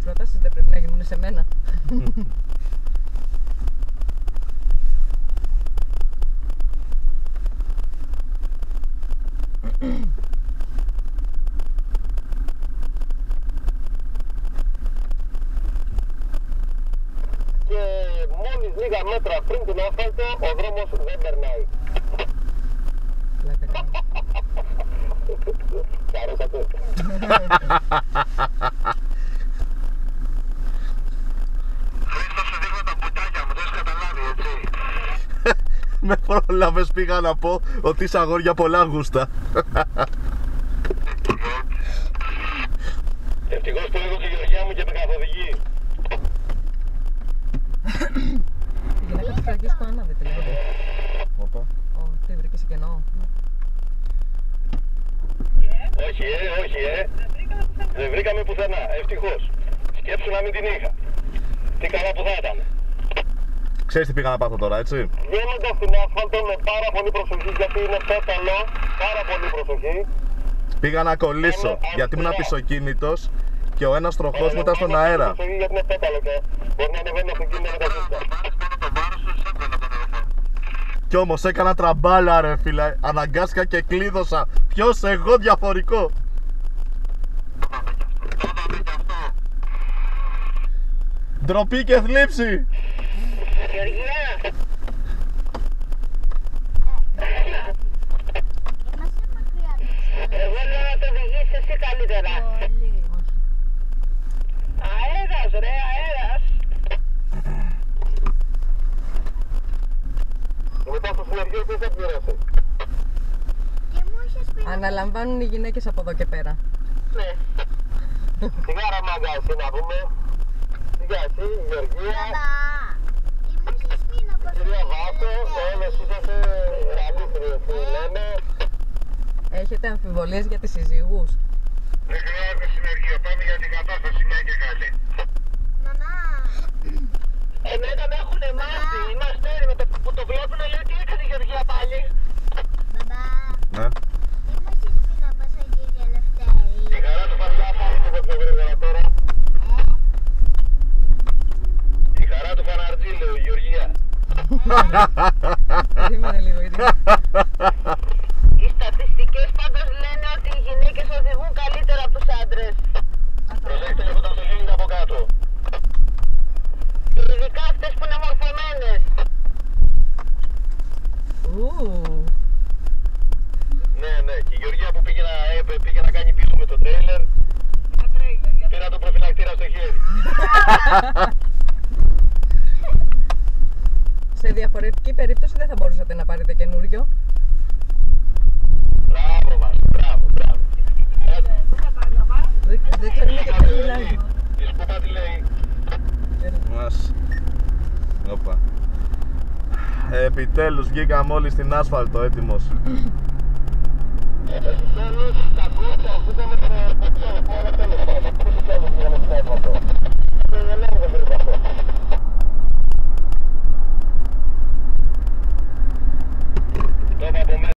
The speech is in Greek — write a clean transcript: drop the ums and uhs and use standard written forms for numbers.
Προτάσεις δεν πρέπει να γίνουν σε μένα. Και μόλις λίγα μέτρα πριν την άσφαλτο, ο δρόμος δεν περνάει. Χαρέσατε. Χρήστο, σου δείχνω τα μπουτάκια μου, δεν έχεις καταλάβει, έτσι. Με πρόλαβες, πήγα να πω ότι είσαι αγόρια πολλά γούστα. Ευτυχώς που έχω τη Γεωργιά μου και με καθοδηγεί. Η γυναίκα του Φραγκίσκου άναβε τη λέγεται. Όπα. Τι βρήκε σε κενό. Όχι, όχι, δεν βρήκαμε πουθενά, ευτυχώς. Σκέψου να μην την είχα. Τι καλά που θα ήταν. Ξέρεις τι πήγα να πάθω τώρα, έτσι. Βγαίνοντας στην άσφαλτο με πάρα πολύ προσοχή, γιατί είναι πέταλο, πάρα πολύ προσοχή. Πήγα να κολλήσω, γιατί ήμουν πισωκίνητος και ο ένας τροχός μου ήταν στον αέρα. Προσοχή, γιατί είναι πέταλο και μπορεί να ανεβαίνει από εκείνη με τα ζήτια. Κι όμως έκανα τραμπάλα, ρε φίλε. Αναγκάστηκα και κλείδωσα. Ποιος, εγώ, διαφορικό. Ντροπή και θλίψη. Γεωργία! Εγώ λέω να το οδηγήσεις εσύ καλύτερα. Αέρας ρε, αέρας. Και μετά στο συνεργείο ποιος θα πληρώσει. Αναλαμβάνουν οι γυναίκες από εδώ και πέρα. Ναι. Σιγάρα μάγκα εσύ να πούμε. Σιγά εσύ, Γεωργία. Κυρία Βάσο, όλες είσαστε αλήθινοι που λέμε. Έχετε αμφιβολίες για τις συζύγους? Δεν χρειάζεται συνεργείο, πάμε για την κατάσταση μια και καλή. Μαμά! Εμένα με έχουν μάθει, είμαστε με το που το βλέπουν λέει τι έκανε η Γεωργία πάλι. Μπαμπά! Ναι. Τι μας είπες να πας εκεί για Λευτέρη? Τη χαρά του Φανιά πάμε λίγο πιο γρήγορα τώρα. Τη χαρά του Φαναρτζή λέει η Γεωργία. Περίμενε λίγο, γιατί... Οι στατιστικές πάντως λένε ότι οι γυναίκες οδηγούν καλύτερα από τους άντρες. Προσέξτε λίγο όταν το γίνεται από κάτω. Ειδικά αυτές που είναι μορφωμένες. Ναι, ναι, και η Γεωργία που πήγε να κάνει πίσω με το τρέιλερ. Πήρα το προφυλακτήρα στο χέρι. Σε διαφορετική περίπτωση δεν θα μπορούσατε να πάρετε καινούριο. Μπράβο μας, μπράβο, μπράβο. Δεν ξέρουμε και ποιος μιλάει. Η σκούπα τι λέει. Μας. Όπα. Επιτέλους βγήκαμε όλοι στην άσφαλτο, έτοιμος. Επιτέλους, τα κόρτα, αφού ήταν με το